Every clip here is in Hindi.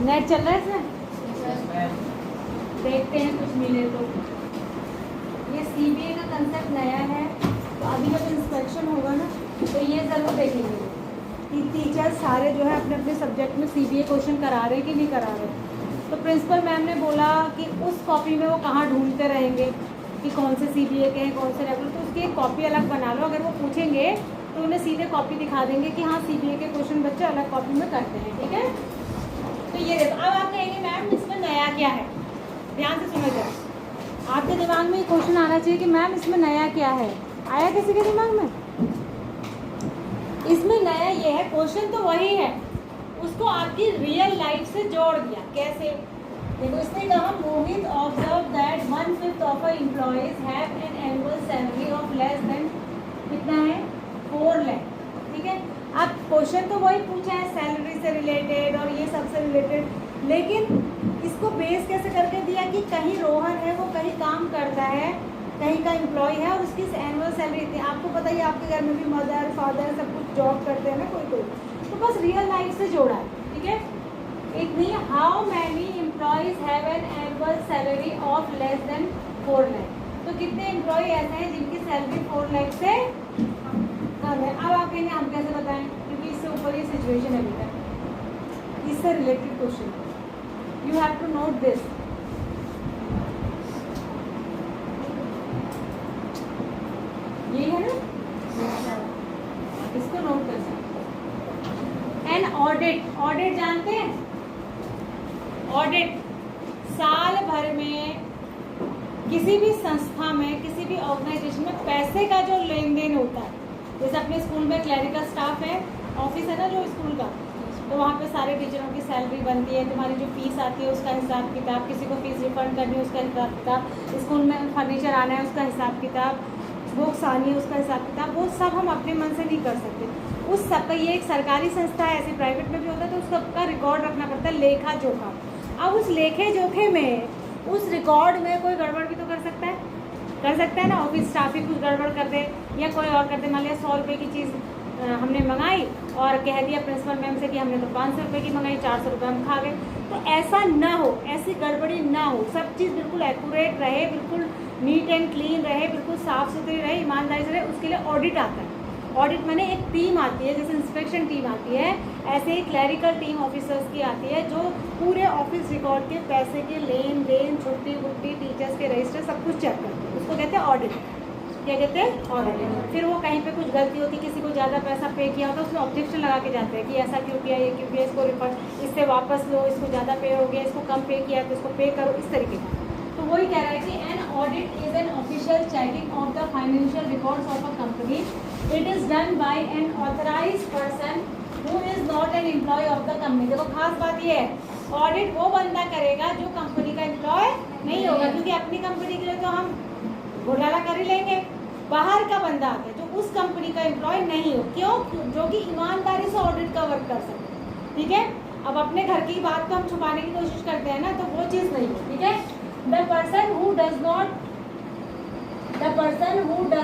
नेट चल रहा है इसमें? देखते हैं कुछ मिले तो। ये सीबीए का कंसेप्ट नया है, तो अभी जब इंस्पेक्शन होगा ना तो ये ज़रूर देखेंगे कि टीचर सारे जो है अपने अपने सब्जेक्ट में सीबीए क्वेश्चन करा रहे हैं कि नहीं करा रहे। तो प्रिंसिपल मैम ने बोला कि उस कॉपी में वो कहाँ ढूंढते रहेंगे कि कौन से सीबीए के हैं कौन से रेगुलर, तो उसकी एक कॉपी अलग बना लो। अगर वो पूछेंगे तो उन्हें सीधे कॉपी दिखा देंगे कि हाँ सीबीए के क्वेश्चन बच्चे अलग कॉपी में करते हैं, ठीक है। तो ये देखो, अब आप कहेंगे मैम इसमें नया क्या है, ध्यान से सुनो जरा। आपके दिमाग में ये क्वेश्चन आना चाहिए कि मैम इसमें नया क्या है। आया किसी के दिमाग में? इसमें नया ये है, क्वेश्चन तो वही है, उसको आपकी रियल लाइफ से जोड़ दिया। कैसे? देखो इसने कहा Mohit observe that 1/5 of employees have an annual salary of less than कितना है 4 लाख, ठीक है। अब क्वेश्चन तो वही पूछा है सैलरी से रिलेटेड और ये सब से रिलेटेड, लेकिन इसको बेस कैसे करके दिया कि कहीं रोहन है वो कहीं काम करता है, कहीं का एम्प्लॉय है और उसकी एनुअल सैलरी इतनी। आपको पता ही आपके घर में भी मदर फादर सब कुछ जॉब करते हैं ना कोई कोई, तो बस रियल लाइफ से जोड़ा है, ठीक है। इतनी how many employees have an annual salary of less than 4 lakh, तो कितने एम्प्लॉय ऐसे हैं जिनकी सैलरी 4 लाख से कम है। अब आप कहेंगे हम कैसे बताएं, क्योंकि इससे ऊपर ये सिचुएशन है बेटा, इससे related question, you have to note this. यही है ना, इसको नोट कर सकते। एन ऑडिट, ऑडिट जानते हैं? ऑडिट साल भर में किसी भी संस्था में किसी भी ऑर्गेनाइजेशन में पैसे का जो लेन देन होता है, जैसे अपने स्कूल में क्लरिकल स्टाफ है, ऑफिस है ना जो स्कूल का, तो वहाँ पे सारे टीचरों की सैलरी बनती है, तुम्हारी जो फीस आती है उसका हिसाब किताब, किसी को फीस रिफंड करनी है उसका हिसाब किताब, स्कूल में फर्नीचर आना है उसका हिसाब किताब, बुक्स आनी है उसका हिसाब किताब, वो सब हम अपने मन से नहीं कर सकते। उस सब का, ये एक सरकारी संस्था है, ऐसे प्राइवेट में भी होता है, तो उस सब का रिकॉर्ड रखना पड़ता है, लेखा जोखा। अब उस लेखे जोखे में, उस रिकॉर्ड में कोई गड़बड़ भी तो कर सकता है ना। ऑफिस स्टाफ ही कुछ गड़बड़ कर दे या कोई और कर दे। मान लिया 100 रुपये की चीज़ हमने मंगाई और कह दिया प्रिंसिपल मैम से कि हमने तो 500 रुपये की मंगाई, 400 रुपये हम खा गए। तो ऐसा ना हो, ऐसी गड़बड़ी ना हो, सब चीज़ बिल्कुल एक्यूरेट रहे, बिल्कुल नीट एंड क्लीन रहे, बिल्कुल साफ़ सुथरी रहे, ईमानदारी से रहे, उसके लिए ऑडिट आता है। ऑडिट माने एक टीम आती है, जैसे इंस्पेक्शन टीम आती है, ऐसे ही क्लरिकल टीम ऑफिसर्स की आती है जो पूरे ऑफिस रिकॉर्ड के पैसे के लेन देन, छुट्टी वुट्टी, टीचर्स के रजिस्टर सब कुछ चेक करते हैं। उसको कहते हैं ऑडिट। क्या कहते हैं? ऑडिट। फिर वो कहीं पे कुछ गलती होती, किसी को ज़्यादा पैसा पे किया होता है, उसमें ऑब्जेक्शन लगा के जाते हैं कि ऐसा क्यों किया, ये क्यों किया, इसको रिफंड, इससे वापस लो, इसको ज़्यादा पे हो गया, इसको कम पे किया तो इसको पे करो, इस तरीके का। तो वही कह रहा है कि an audit is an official checking of the financial records of a company. It is done by an authorised person who is not an employee of the company. देखो खास बात ये है, ऑडिट वो बंदा करेगा जो कंपनी का एम्प्लॉय नहीं होगा, क्योंकि अपनी कंपनी के लिए तो हम घोटाला कर ही लेंगे। बाहर का बंदा आता है जो उस कंपनी का एम्प्लॉय नहीं हो, क्यों? जो कि ईमानदारी से ऑडिट का वर्क कर सके, ठीक है। अब अपने घर की बात तो हम छुपाने की कोशिश करते हैं ना, तो वो चीज़ नहीं हो, ठीक है। The person who does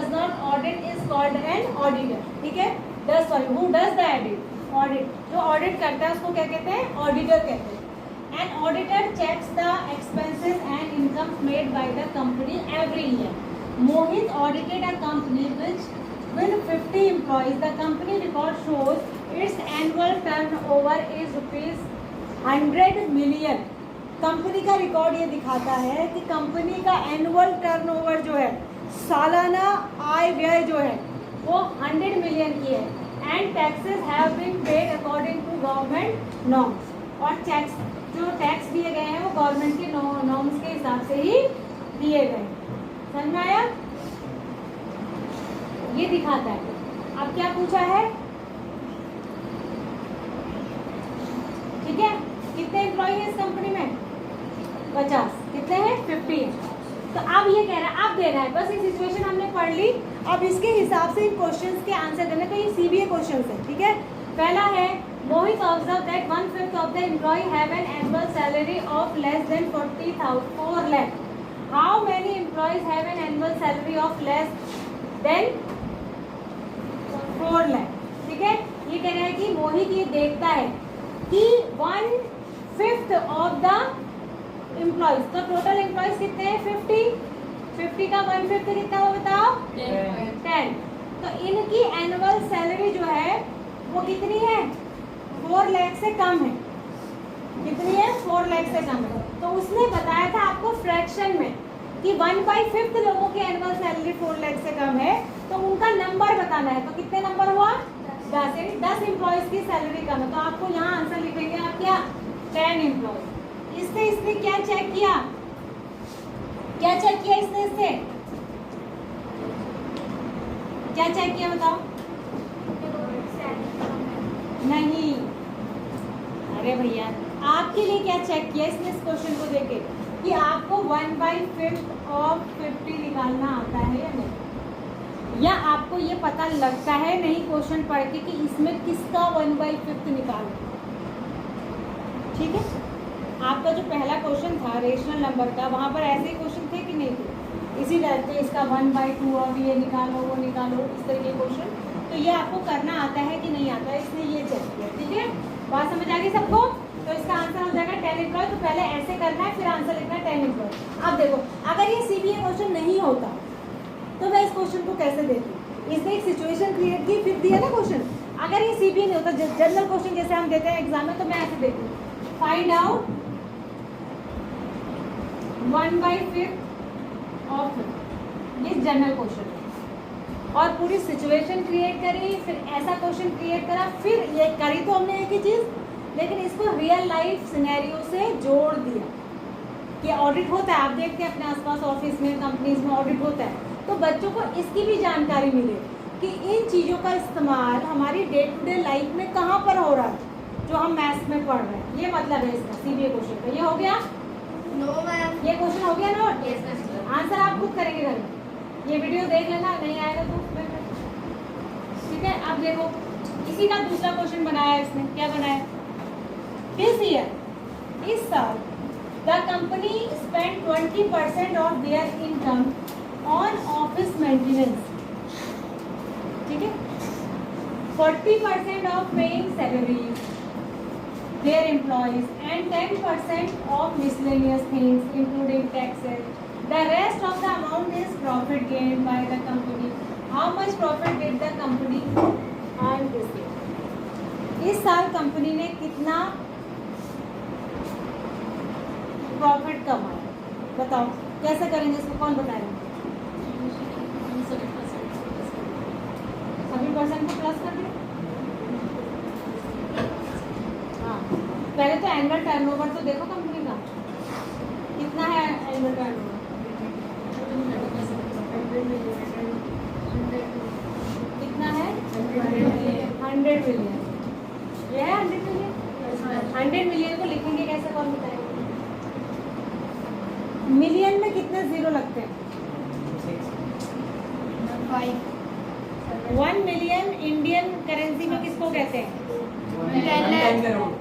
not audit is called an auditor, ठीक है। Who does the audit, जो ऑडिट करता है उसको क्या कहते हैं? ऑडिटर कहते हैं। An auditor checks the expenses and incomes made by the company every year. Mohit audited a company which with 50 employees. The company record shows its annual turnover is ₹100 million. Company का रिकॉर्ड ये दिखाता है कि कंपनी का एनुअल टर्नओवर जो है, सालाना आय व्यय जो है वो 100 मिलियन की है। And taxes have been paid according to government norms, और जो टैक्स दिए गए हैं वो गवर्नमेंट के नॉर्म्स के हिसाब से ही दिए गए। समझ में आया? ये दिखाता है। अब क्या पूछा है, ठीक है, कितने एम्प्लॉय है इस कंपनी में? 50। कितने हैं? 50। तो अब ये कह रहा है, अब दे रहा है, बस ये सिचुएशन हमने पढ़ ली, अब इसके हिसाब से इन क्वेश्चंस के आंसर देने। तो ये सीबीए क्वेश्चंस है, ठीक है। पहला है Mohit observe that 1/5 of the employee have an annual salary of less than 4 lakh. How many employees have an annual salary of less than 4 lakh, ठीक है। ये कह रहा है कि मोहित ये देखता है कि 1/5 1/5 ऑफ द एम्प्लॉयज। तो टोटल एम्प्लॉयज कितने हैं? 50 का 1/5 कितना हो बताओ? 10। तो इनकी एनुअल सैलरी जो है वो कितनी है? 4 लाख से कम है। कितनी है? 4 लाख से कम है। तो उसने बताया था आपको फ्रैक्शन में कि 1/5 लोगों की एनुअल सैलरी 4 लाख से कम है, तो उनका नंबर बताना है। तो कितने नंबर हुआ? 10 एम्प्लॉयज की सैलरी कम है। तो आपको यहाँ आंसर लिखेंगे आप क्या? 10 एम्प्लॉयज। इसने क्या चेक किया? क्या चेक किया इससे क्या चेक किया बताओ? नहीं, अरे भैया आपके लिए क्या चेक किया इसने इस क्वेश्चन को देखे कि आपको 1/5 ऑफ 50 निकालना आता है या नहीं, या आपको ये पता लगता है नहीं क्वेश्चन पढ़ के कि इसमें किसका 1/5 निकालना। ठीक है, आपका जो पहला क्वेश्चन था रेशनल नंबर का, वहाँ पर ऐसे ही क्वेश्चन थे कि नहीं थे? इसी टाइप के इसका 1/2 अब ये निकालो वो निकालो, इस तरह के क्वेश्चन। तो ये आपको करना आता है कि नहीं आता है, इसने ये चेक किया। ठीक है, बात समझ आ गई सबको? तो इसका आंसर हो जाएगा 10 एम्प्लॉय। तो पहले ऐसे करना है, फिर आंसर लिखना है 10 एम्प्लॉय। अब देखो, अगर ये सीबीए क्वेश्चन नहीं होता तो मैं इस क्वेश्चन को कैसे देती? इसने एक सिचुएशन क्रिएट की, फिर दिया ना क्वेश्चन। अगर ये सीबीए नहीं होता, जनरल क्वेश्चन जैसे हम देते हैं एग्जाम में, तो मैं ऐसे देती हूँ, फाइंड आउट 1/5 ऑफ, ये जनरल क्वेश्चन है। और पूरी सिचुएशन क्रिएट करी, फिर ऐसा क्वेश्चन क्रिएट करा, फिर ये करी तो हमने एक ही चीज़, लेकिन इसको रियल लाइफ सिनेरियो से जोड़ दिया कि ऑडिट होता है। आप देखते हैं अपने आसपास ऑफिस में, कंपनीज में ऑडिट होता है, तो बच्चों को इसकी भी जानकारी मिले कि इन चीज़ों का इस्तेमाल हमारी डे टू डे लाइफ में कहाँ पर हो रहा है, जो हम मैथ्स में पढ़ रहे हैं। ये मतलब है इसका सीबीए क्वेश्चन का। ये हो गया? No ma'am. ये क्वेश्चन हो गया नोट? Yes ma'am. आंसर आप खुद करेंगे घर में, ये वीडियो देख लेना, नहीं आएगा तो उसमें। ठीक है, अब देखो इसी का दूसरा क्वेश्चन बनाया इसने। क्या बनाया? दिस ईयर, इस साल, the company spend 20% of their income on office maintenance. ठीक है, 40% of paying salaries their employees and 10% of miscellaneous things including taxes. The rest of the amount is profit gained by the company. How much profit did the company earn this year? इस साल कंपनी ने कितना प्रॉफिट कमाया? बताओ कैसे करेंगे इसको, कौन बताएगा? सभी परसेंट को प्लस कर दे। पहले तो एनुअल टर्नओवर तो देखो कंपनी का कितना है। एनुअल टर्नओवर कितना है? 100 मिलियन। ये है 100 मिलियन। 100 मिलियन को लिखेंगे कैसे, कौन बताएगा? मिलियन में कितने जीरो लगते हैं? 5। 1 मिलियन इंडियन करेंसी में किसको कहते हैं? 10 करोड़।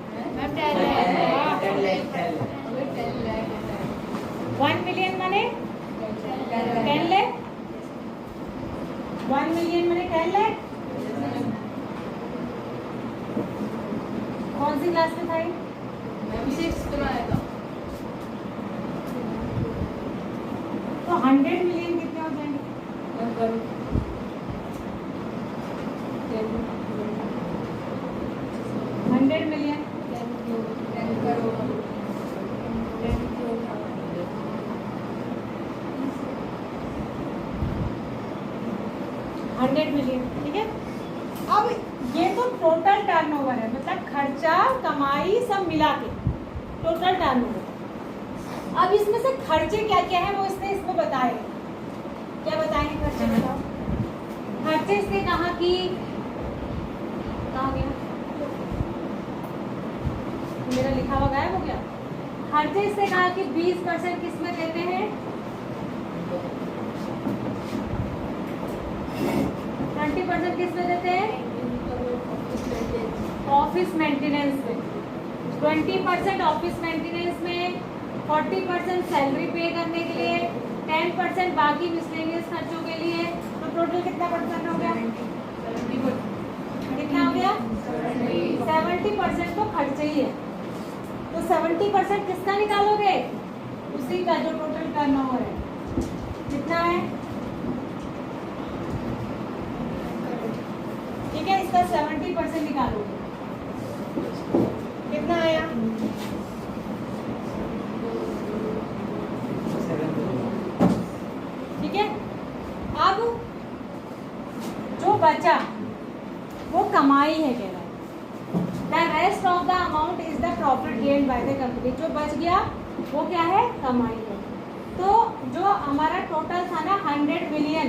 1 मिलियन माने 10 लाख। 1 मिलियन माने 10 लाख। कौन सी क्लास में था ये? 6th में आया था। तो 100 मिलियन कितने हो जाएंगे? 100 मिलियन 100 मिलियन। ठीक है, अब ये तो टोटल टर्नओवर है, मतलब खर्चा कमाई सब मिला के टोटल टर्नओवर। अब इसमें से खर्चे क्या क्या है वो इसमें बताए। क्या बताएंगे खर्चे? बताओ खर्चे। इसने कहा कि कहाँ गया मेरा लिखा हुआ गायब हो गया। खर्चे इसने कहा कि 20% किस में देते हैं? 20% किस में देते हैं? ऑफिस मेंटेनेंस में। 20% ऑफिस मेंटेनेंस में, 40% सैलरी पे करने के लिए, 10% बाकी मिसलेनियस खर्चों के लिए। तो टोटल कितना परसेंट हो गया? कितना हो गया? 70% तो खर्चे ही है। तो 70% किसका निकालोगे? उसी का जो टोटल टर्नओवर है। कितना है? ठीक है, इसका 70% निकालोगे। कितना आया? 7। ठीक है, अब जो बचा वो कमाई है कह रहा है। The rest of the amount is the profit gained by the company. जो बच गया वो क्या है? कमाई है। तो जो हमारा टोटल था ना 100 मिलियन,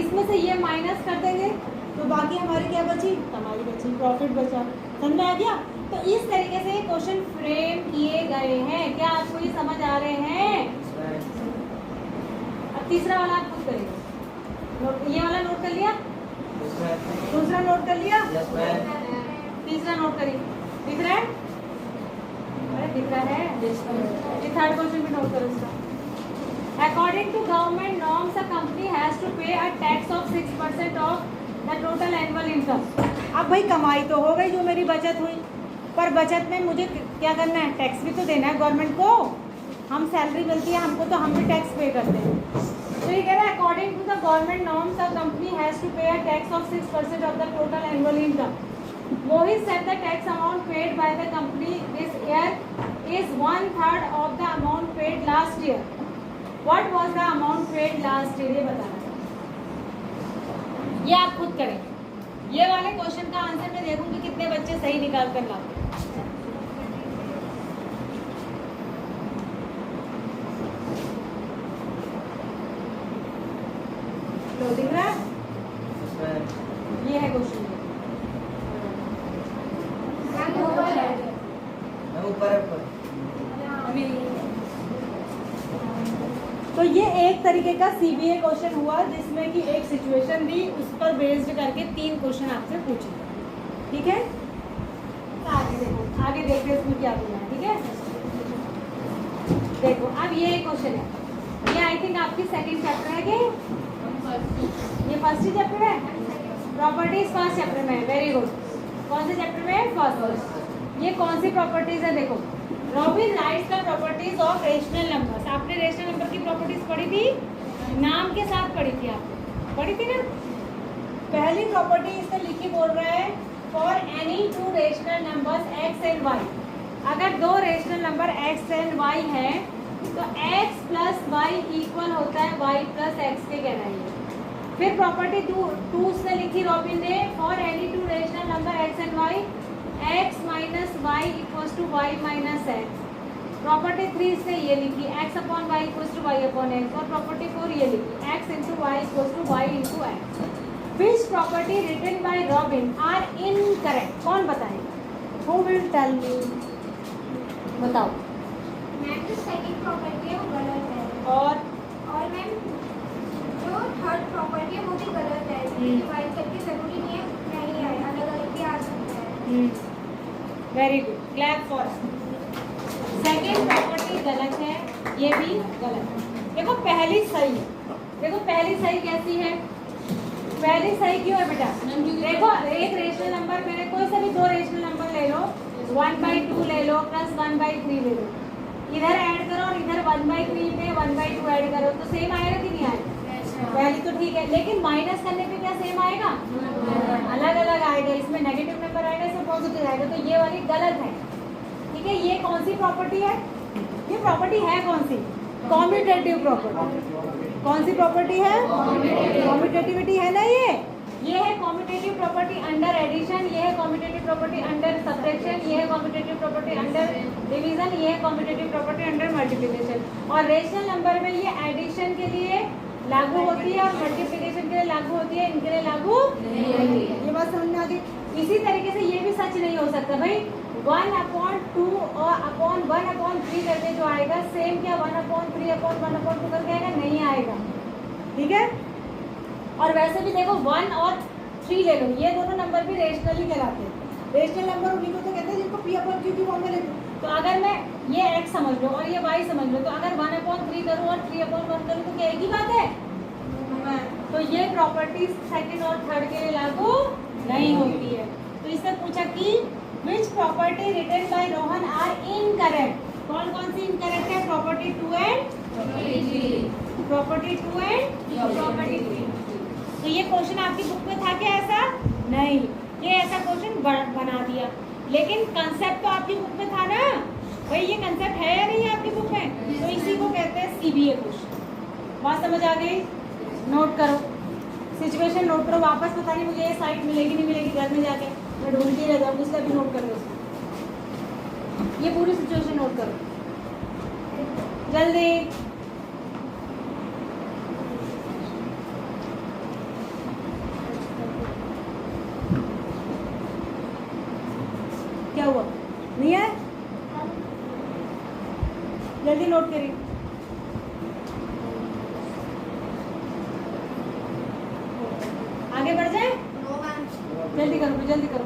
इसमें से ये माइनस कर देंगे तो बाकी हमारी क्या बची? कमाई बची, प्रॉफिट बचा। समझ में आ गया? तो इस तरीके से क्वेश्चन फ्रेम किए गए हैं। क्या आपको ये समझ आ रहे हैं? अब तीसरा वाला आप खुद करेंगे। ये वाला नोट कर लिया? दूसरा नोट कर लिया? तीसरा नोट करिए। दिख रहा है? अरे दिख रहा है। ये थर्ड क्वेश्चन भी नोट करो इसका। According to government norms, a company has to pay a tax of 6% of the total annual income. अब भाई कमाई तो हो गई जो मेरी बचत हुई, पर बचत में मुझे क्या करना है? टैक्स भी तो देना है गवर्नमेंट को। हम सैलरी मिलती है हमको तो हम भी टैक्स पे करते हैं। तो ये कह रहा है according to the government norms a company has to pay a tax of 6% of the total annual income. Mohit said the tax amount paid by the company this year is 1/3 of the amount paid last year. What was the amount paid last year? ये बताना है। ये आप खुद करें। ये वाले क्वेश्चन का आंसर मैं देखूंगी कितने बच्चे सही निकाल कर लाते हैं। तो दिख रहा है? ये है क्वेश्चन। तो ये एक तरीके का सीबीए क्वेश्चन हुआ जिसमें कि एक सिचुएशन दी, उस पर बेस्ड करके 3 क्वेश्चन आपसे पूछे। ठीक है, तो आगे देखो, आगे देखते हैं इसमें क्या बोला है। ठीक है, देखो अब ये क्वेश्चन है। ये आई थिंक आपकी सेकंड चैप्टर है कि ये फर्स्ट ही चैप्टर है? प्रॉपर्टीज फर्स्ट चैप्टर में है। Very good. कौन से चैप्टर में है? फर्स्ट। ये कौन सी प्रॉपर्टीज है? देखो, robin rights the properties of rational numbers. आपने रेशनल नंबर की प्रॉपर्टीज पढ़ी थी, नाम के साथ पढ़ी थी, आपने पढ़ी थी ना? पहली प्रॉपर्टी इसमें लिखी बोल रहा है for any 2 rational numbers x and y। अगर 2 rational number x and y है तो x प्लस वाई इक्वल होता है y प्लस एक्स के, कहना है। फिर प्रॉपर्टी 2 से लिखी रॉबिन ने for any 2 rational number x and y x minus Y equals to Y minus X. Property 3 से ये लिखी x upon Y equals to Y upon X. और प्रॉपर्टी 4 ये लिखी x into Y equals to Y into X. Which property written by Robin are incorrect? कौन बताएगा? Who will tell me? बताओ। मैम जो सेकंड प्रॉपर्टी है वो गलत है, और मैम जो थर्ड प्रॉपर्टी है वो भी गलत है। डिवाइड करके जरूरी नहीं है, अलग अलग भी आ सकता है। Very good, clap for. Second property गलत है, ये भी गलत है। देखो पहली सही है। देखो पहली सही कैसी है? पहली सही क्यों है बेटा? देखो एक रेशनल नंबर, मेरे कोई सा भी 2 रेशनल नंबर ले लो, 1/2 ले लो प्लस 1/3 ले लो, इधर ऐड करो और इधर 1/3 में 1/2 ऐड करो तो सेम आएगा कि नहीं आएगा? पहली तो ठीक है, लेकिन माइनस करने पे क्या सेम आएगा? अलग अलग आएगा। इसमें नेगेटिव नंबर आएगा, इसमें पॉजिटिव आएगा, तो ये वाली गलत है। ठीक है, ये कौन सी प्रॉपर्टी है? ये प्रॉपर्टी है कौन सी? Commutative property. कौन सी प्रॉपर्टी है? कॉम्यूटेटिविटी है ना ये है कॉम्यूटेटिव प्रॉपर्टी अंडर एडिशन, ये है कॉम्यूटेटिव प्रॉपर्टी अंडर सब्ट्रैक्शन, ये है कॉम्यूटेटिव प्रॉपर्टी अंडर डिवीजन, ये है कॉम्यूटेटिव प्रॉपर्टी अंडर मल्टीप्लिकेशन। और रेशनल नंबर में ये एडिशन के लिए लागू होती है और मल्टीप्लिकेशन के लिए लागू होती है, इनके लिए लागू नहीं होती है। ये बात समझ में आ गई? इसी तरीके से ये भी सच नहीं हो सकता भाई 1/2 और अपॉन 1/3 करके जो आएगा सेम क्या 1/3 अपॉन 1/2 करके आएगा? नहीं आएगा। ठीक है, और वैसे भी देखो 1 और 3 ले लो, ये दोनों नंबर भी रेशनल ही कहलाते हैं। रेशनल नंबर उन्हीं को तो कहते हैं जिनको p/q की फॉर्म में लेते हैं। तो अगर मैं ये x समझ लो और ये y समझ लो, तो अगर 1/3 करूँ और 3/1 करूँ तो क्या एक ही बात है? तो ये प्रॉपर्टी सेकंड और थर्ड के लिए लागू नहीं होती है। तो इससे पूछा कि which property written by Rohan are incorrect. कौन कौन सी इनकरेक्ट है? Property 2 and property 2 and property 3। तो ये क्वेश्चन आपकी बुक में था क्या ऐसा? नहीं, ये ऐसा क्वेश्चन बना दिया, लेकिन कंसेप्ट तो आपकी बुक में था ना भाई। ये कंसेप्ट है या नहीं आपकी बुक में? तो इसी को कहते हैं सीबीए क्वेश्चन। बात समझ आ गई? नोट करो, सिचुएशन नोट करो। वापस पता नहीं मुझे ये साइट मिलेगी नहीं मिलेगी, घर में जाके मैं ढूंढती रह जाऊँगी, इसलिए भी नोट कर लो। ये पूरी सिचुएशन नोट करो जल्दी। क्या हुआ? नहीं है? जल्दी नोट करिए। आगे बढ़ जाए? जल्दी करो, जल्दी करो।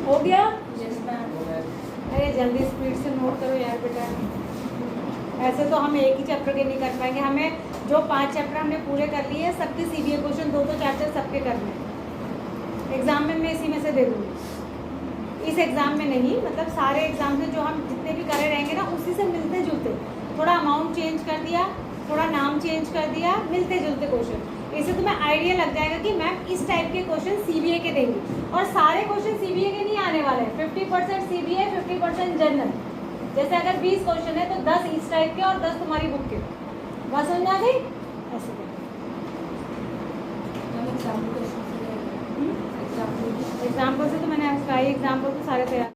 हो गया? अरे जल्दी स्पीड से नोट करो यार बेटा। ऐसे तो हम एक ही चैप्टर के नहीं कर पाएंगे, हमें जो 5 चैप्टर हमने पूरे कर लिए हैं सबके सीबीए क्वेश्चन 2-2 चैप्टर सबके करने हैं। एग्जाम में मैं इसी में से दे दूँगी, इस एग्जाम में नहीं, मतलब सारे एग्जाम में जो हम जितने भी करे रहेंगे ना उसी से मिलते जुलते, थोड़ा अमाउंट चेंज कर दिया, थोड़ा नाम चेंज कर दिया, मिलते जुलते क्वेश्चन। इससे तुम्हें आइडिया लग जाएगा कि मैम इस टाइप के क्वेश्चन सीबीए के देंगे। और सारे क्वेश्चन सीबीए के नहीं आने वाले हैं, 50% सीबीए, 50% जनरल। जैसे अगर 20 क्वेश्चन है तो 10 इस टाइप के और 10 तुम्हारी बुक के। बात समझ आ गई? ऐसे एग्जाम्पल से तो मैंने एग्जाम्पल तो सारे तैयार